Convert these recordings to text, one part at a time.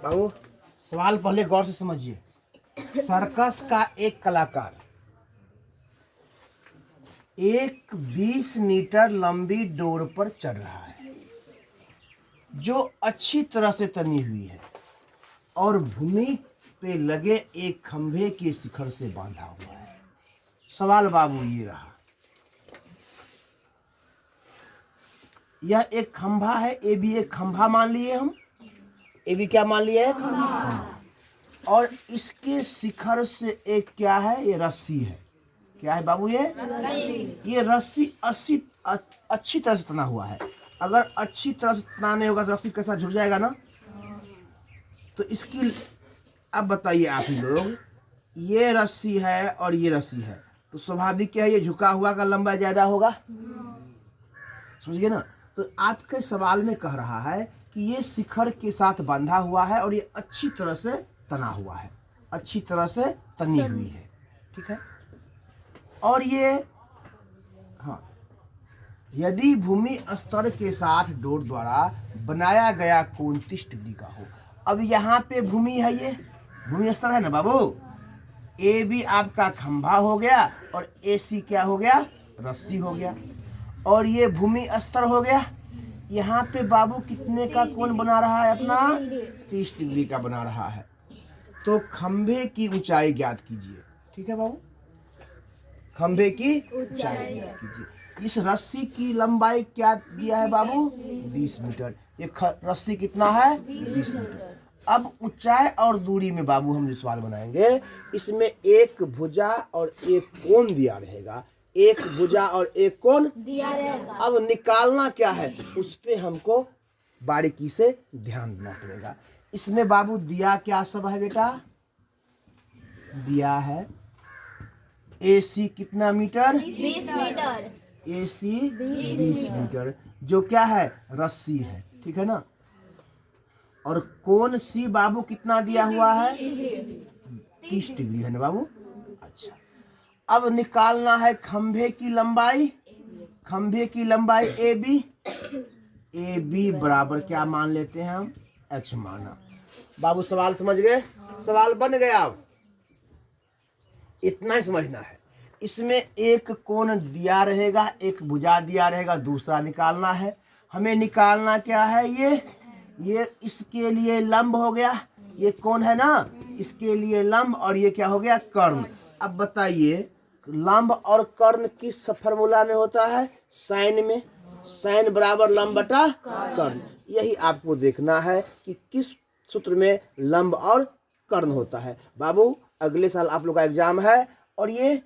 बाबू सवाल पहले गौर से समझिए। सर्कस का एक कलाकार एक 20 मीटर लंबी डोर पर चढ़ रहा है जो अच्छी तरह से तनी हुई है और भूमि पे लगे एक खंभे के शिखर से बांधा हुआ है। सवाल बाबू ये रहा, यह एक खंभा है, ये भी एक खंभा मान लिए हम, ये भी क्या मान लिया है, खंभा। और इसके शिखर से एक क्या है, ये रस्सी है। क्या है बाबू ये रस्सी अच्छी तरह से तना हुआ है। अगर अच्छी तरह से तना नहीं होगा तो रस्सी कैसा झुक जाएगा ना। तो इसकी अब बताइए आप ही लोग, ये रस्सी है और ये रस्सी है तो स्वाभाविक क्या है, ये झुका हुआ का लंबा ज्यादा होगा, समझिए ना। तो आपके सवाल में कह रहा है कि ये शिखर के साथ बंधा हुआ है और ये अच्छी तरह से तना हुआ है, अच्छी तरह से तनी हुई है, ठीक है। और ये हाँ, यदि भूमि स्तर के साथ डोर द्वारा बनाया गया कोण 30 डिग्री का हो। अब यहाँ पे भूमि है, ये भूमि स्तर है ना बाबू। ए भी आपका खंभा हो गया और ए सी क्या हो गया, रस्सी हो गया। और ये भूमि स्तर हो गया। यहाँ पे बाबू कितने का कोण बना रहा है अपना, 30 डिग्री का बना रहा है। तो खंभे की ऊंचाई ज्ञात कीजिए, ठीक है बाबू, खंभे की ऊंचाई ज्ञात कीजिए। इस रस्सी की लंबाई क्या दिया है बाबू, 20 मीटर। ये रस्सी कितना है, 20 मीटर। अब ऊंचाई और दूरी में बाबू हम जो सवाल बनाएंगे, इसमें एक भुजा और एक कोण दिया रहेगा, एक भुजा और एक कोण दिया रहेगा। अब निकालना क्या है, उस पे हमको बारीकी से ध्यान देना पड़ेगा। इसमें बाबू दिया क्या सब है बेटा, दिया है AC कितना मीटर, 20 मीटर। AC 20 मीटर जो क्या है, रस्सी है, ठीक है ना। और कोण C बाबू कितना दिया हुआ है, 30 डिग्री है ना बाबू। अच्छा, अब निकालना है खंभे की लंबाई, खंभे की लंबाई AB बराबर क्या मान लेते हैं हम, H माना। बाबू सवाल समझ गए, सवाल बन गया। अब इतना ही समझना है। इसमें एक कोण दिया रहेगा, एक भुजा दिया रहेगा, दूसरा निकालना है। हमें निकालना क्या है, ये इसके लिए लंब हो गया, ये कोण है ना, इसके लिए लंब, और ये क्या हो गया, कर्ण। अब बताइए लंब और कर्ण किस फॉर्मूला में होता है, साइन में। साइन बराबर लंब बटा कर्ण। यही आपको देखना है कि किस सूत्र में लंब और कर्ण होता है। बाबू अगले साल आप लोग का एग्जाम है और ये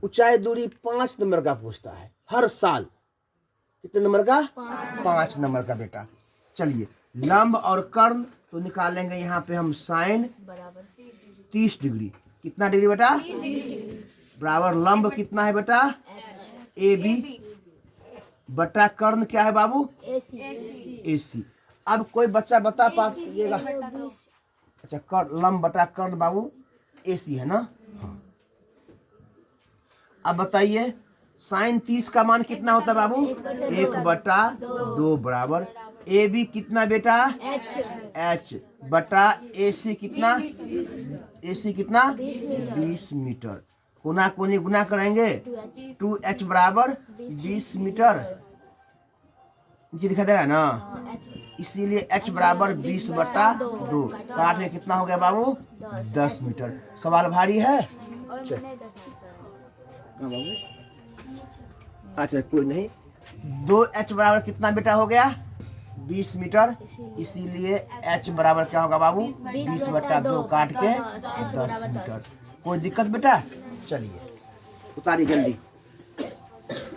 ऊंचाई दूरी 5 नंबर का पूछता है हर साल। कितने नंबर का, 5 नंबर का बेटा। चलिए लंब और कर्ण तो निकालेंगे यहाँ पे हम, साइन 30 डिग्री, कितना डिग्री बेटा, बराबर लंब कितना है बेटा, AB बटा कर्ण क्या है बाबू, AC। अब कोई बच्चा बता पाइएगा, अच्छा लंब बटा कर्ण बाबू AC है ना। हाँ। अब बताइए साइन 30 का मान कितना होता है बाबू, 1/2 बराबर AB कितना बेटा, H बटा AC कितना, AC कितना 20 मीटर। कोना कोनी गुना करेंगे, 2H बराबर 20 मीटर, नीचे दिखा दे रहा है ना। इसीलिए H बराबर 20/2, काट में कितना हो गया बाबू, 10 मीटर। सवाल भारी है, अच्छा कोई नहीं। 2H बराबर कितना बेटा हो गया, 20 मीटर। इसीलिए H बराबर क्या होगा बाबू, 20/2 काट के 10 मीटर। कोई दिक्कत बेटा, चलिए उतारिए जल्दी।